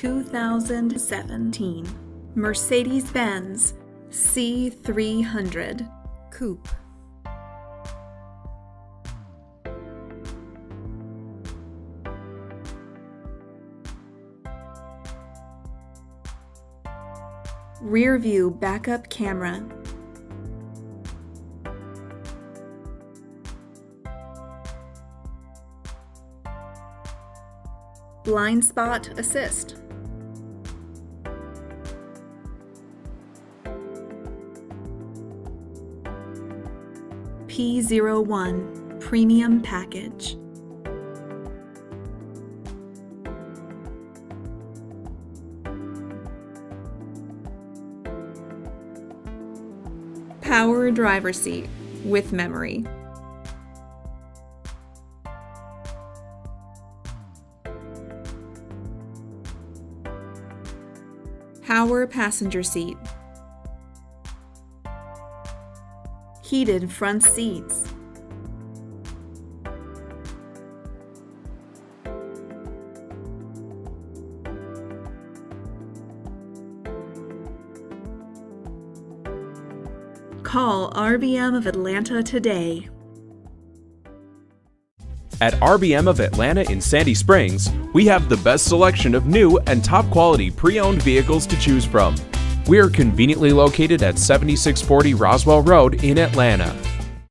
2017 Mercedes-Benz C300 Coupe. Rear view backup camera. Blind spot assist. P01 premium package. Power driver seat with memory. Power passenger seat. Heated front seats. Call RBM of Atlanta today. At RBM of Atlanta in Sandy Springs, we have the best selection of new and top-quality pre-owned vehicles to choose from. We are conveniently located at 7640 Roswell Road in Atlanta.